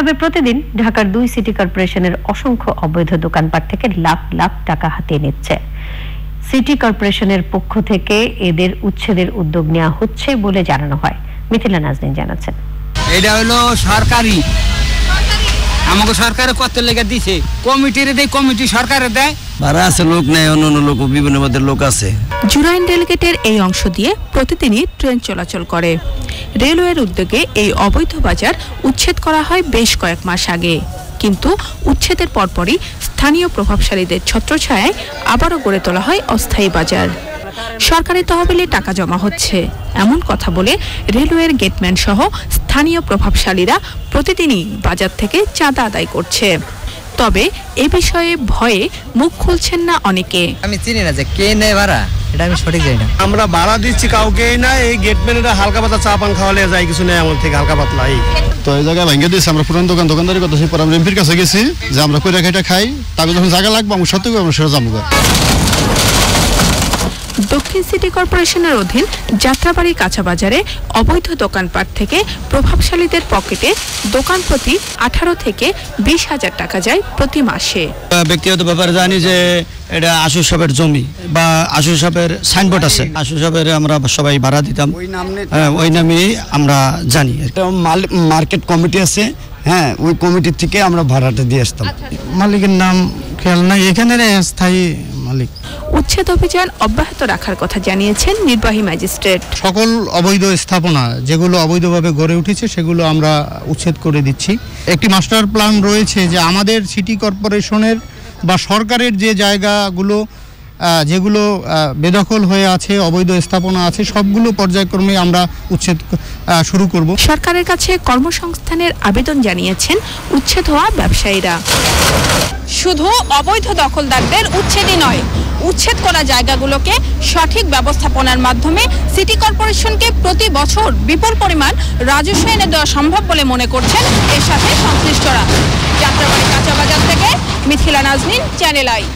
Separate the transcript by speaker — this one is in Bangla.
Speaker 1: তবে প্রতিদিন ঢাকার 2 সিটি কর্পোরেশনের অসংখ্য অবৈধ দোকানপাট থেকে লাখ লাখ টাকা হাতিয়ে নিচ্ছে। সিটি কর্পোরেশনের পক্ষ থেকে এদের উচ্ছেদের উদ্যোগ নেওয়া হচ্ছে বলে জানানো হয়। মিথিলা নাজনীন জানাচ্ছেন।
Speaker 2: এটা হলো সরকারি, আমাকে সরকারে কত লেগে দিছে, কমিটির দেয়, কমিটি সরকারে দেয়,
Speaker 3: ভাড়া আছে লোক নেই, অন্য লোক বিভিন্ন পদের লোক আছে।
Speaker 4: জুরাইন রেলগেটের এই অংশ দিয়ে প্রতিদিনই ট্রেন চলাচল করে। রেলওয়ের উদ্যোগে এই অবৈধ বাজার উচ্ছেদ করা হয় বেশ কয়েক মাস আগে, কিন্তু উচ্ছেদের পরপরই স্থানীয় প্রভাবশালীদের ছত্রছায়ায় আবারও গড়ে তোলা হয় অস্থায়ী বাজার। সরকারি তহবিলে টাকা জমা হচ্ছে এমন কথা বলে রেলওয়ের গেটম্যান সহ স্থানীয় প্রভাবশালীরা প্রতিদিনই বাজার থেকে চাঁদা আদায় করছে। তবে এ বিষয়ে ভয়ে মুখ খুলছেন না অনেকে।
Speaker 5: আমি চিনি না যে কে নেয় ভাড়া, এটা আমি সঠিক জানি না।
Speaker 6: আমরা ভাড়া দিচ্ছি কাউকেই না, এই গেটম্যানেরা হালকা পাতলা চা পান খাওয়ালে যায়, কিছু নেই আমার থেকে হালকা পাতলা।
Speaker 7: তো এই জায়গায় ভেঙে দিয়েছি, আমরা পুরান দোকানদারি করতেছি, পরে আমরা এমপির কাছে গেছি যে আমরা কইরা খাইটা খাই, তাকে যখন জায়গা লাগবে আমি সত্যি আমরা সেটা জানবো।
Speaker 4: দক্ষিণ সিটি কর্পোরেশনের অধীন যাত্রাবাড়ি কাঁচা বাজারে অবৈধ দোকানপাট থেকে প্রভাবশালীদের পকেটে দোকান প্রতি 18 থেকে 20,000 টাকা যায় প্রতি মাসে।
Speaker 3: ব্যক্তিগত ব্যাপারে জানি যে এটা আশু সাহেবের জমি বা আশু সাহেবের সাইনবোর্ড আছে, আশু সাহেবের আমরা সবাই ভাড়া দিতাম, ওই নামে আমরা জানি। মার্কেট কমিটি আছে, হ্যাঁ, ওই কমিটির থেকে আমরা ভাড়াটা দিয়ে আসতাম।
Speaker 7: মালিকের নাম খেয়াল নাই, এখানে স্থায়ী মালিক।
Speaker 4: উচ্ছেদ অভিযান অব্যাহত রাখার কথা জানিয়েছেন নির্বাহী ম্যাজিস্ট্রেট।
Speaker 7: সকল অবৈধ স্থাপনা যেগুলো অবৈধভাবে গড়ে উঠেছে সেগুলো আমরা উচ্ছেদ করে দিচ্ছি। একটি মাস্টার প্ল্যান রয়েছে যে আমাদের সিটি কর্পোরেশনের বা সরকারের যে জায়গাগুলো যেগুলো বেদখল হয়ে আছে, অবৈধ স্থাপনা আছে, সবগুলো পর্যায়ক্রমে আমরা উচ্ছেদ শুরু করব।
Speaker 4: সরকারের কাছে কর্মসংস্থানের আবেদন জানিয়েছেন উচ্ছেদ হওয়া ব্যবসায়ীরা। শুধু অবৈধ দখলদারদের উচ্ছেদই নয়, উচ্ছেদ করা জায়গাগুলোকে সঠিক ব্যবস্থাপনার মাধ্যমে সিটি কর্পোরেশনকে প্রতি বছর বিপুল পরিমাণ রাজস্ব এনে দেওয়া সম্ভব বলে মনে করছেন এর সাথে সংশ্লিষ্টরা। যাত্রাবাড়ি কাঁচা বাজার থেকে মিথিলা নাজনীন, চ্যানেল আই।